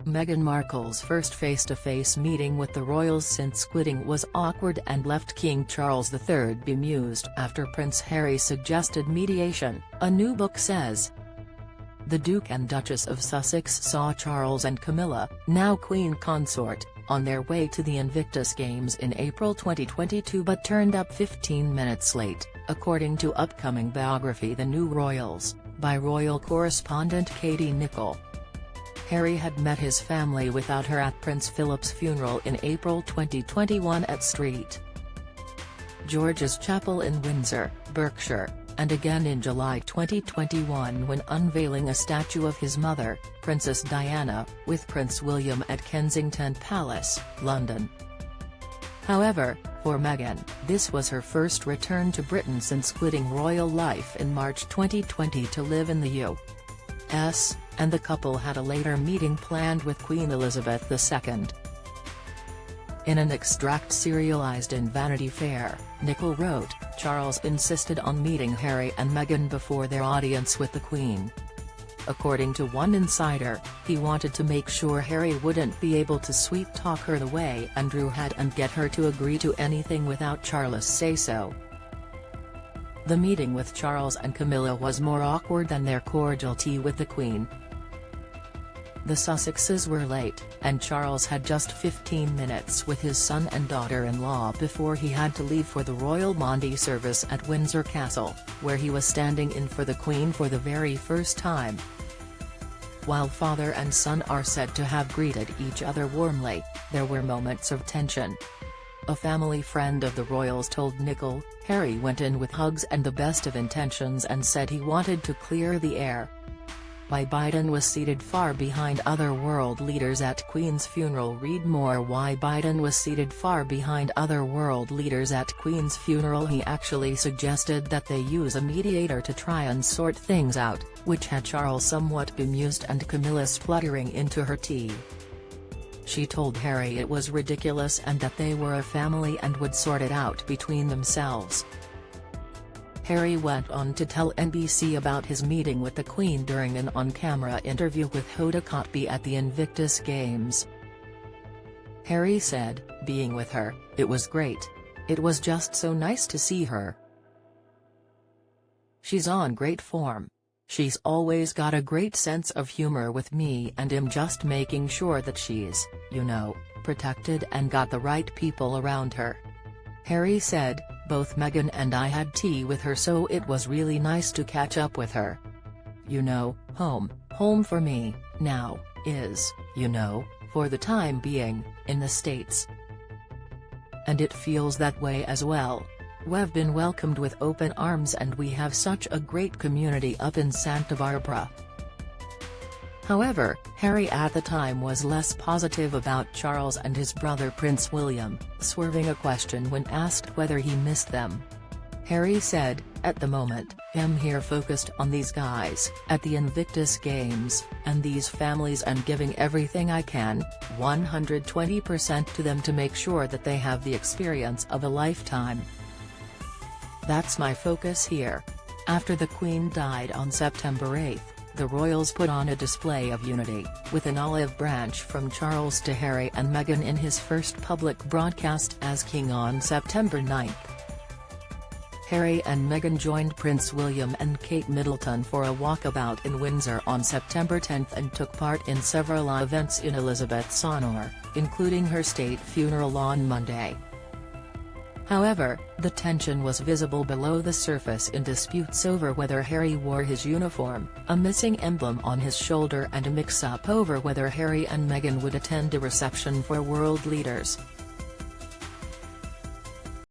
Meghan Markle's first face-to-face meeting with the royals since quitting was awkward and left King Charles III bemused after Prince Harry suggested mediation, a new book says. The Duke and Duchess of Sussex saw Charles and Camilla, now Queen Consort, on their way to the Invictus Games in April 2022 but turned up 15 minutes late, according to upcoming biography The New Royals, by royal correspondent Katie Nicholl. Harry had met his family without her at Prince Philip's funeral in April 2021 at St. George's Chapel in Windsor, Berkshire, and again in July 2021 when unveiling a statue of his mother, Princess Diana, with Prince William at Kensington Palace, London. However, for Meghan, this was her first return to Britain since quitting royal life in March 2020 to live in the U.S., and the couple had a later meeting planned with Queen Elizabeth II. In an extract serialized in Vanity Fair, Nicholl wrote, Charles insisted on meeting Harry and Meghan before their audience with the Queen. According to one insider, he wanted to make sure Harry wouldn't be able to sweet-talk her the way Andrew had and get her to agree to anything without Charles' say-so. The meeting with Charles and Camilla was more awkward than their cordial tea with the Queen. The Sussexes were late, and Charles had just 15 minutes with his son and daughter-in-law before he had to leave for the Royal Maundy service at Windsor Castle, where he was standing in for the Queen for the very first time. While father and son are said to have greeted each other warmly, there were moments of tension. A family friend of the royals told Nicholl, Harry went in with hugs and the best of intentions and said he wanted to clear the air. Why Biden was seated far behind other world leaders at Queen's funeral. Read more. Why Biden was seated far behind other world leaders at Queen's funeral. He actually suggested that they use a mediator to try and sort things out, which had Charles somewhat bemused and Camilla spluttering into her tea. She told Harry it was ridiculous and that they were a family and would sort it out between themselves. Harry went on to tell NBC about his meeting with the Queen during an on-camera interview with Hoda Kotb at the Invictus Games. Harry said, being with her, it was great. It was just so nice to see her. She's on great form. She's always got a great sense of humor with me and I'm just making sure that she's, protected and got the right people around her. Harry said, both Meghan and I had tea with her so it was really nice to catch up with her. Home for me, now, is, for the time being, in the States. And it feels that way as well. We've been welcomed with open arms and we have such a great community up in Santa Barbara. However, Harry at the time was less positive about Charles and his brother Prince William, swerving a question when asked whether he missed them. Harry said, at the moment, I'm here focused on these guys, at the Invictus Games, and these families and giving everything I can, 120% to them to make sure that they have the experience of a lifetime. That's my focus here. After the Queen died on September 8, the royals put on a display of unity, with an olive branch from Charles to Harry and Meghan in his first public broadcast as king on September 9. Harry and Meghan joined Prince William and Kate Middleton for a walkabout in Windsor on September 10 and took part in several events in Elizabeth's honour, including her state funeral on Monday. However, the tension was visible below the surface in disputes over whether Harry wore his uniform, a missing emblem on his shoulder and a mix-up over whether Harry and Meghan would attend a reception for world leaders.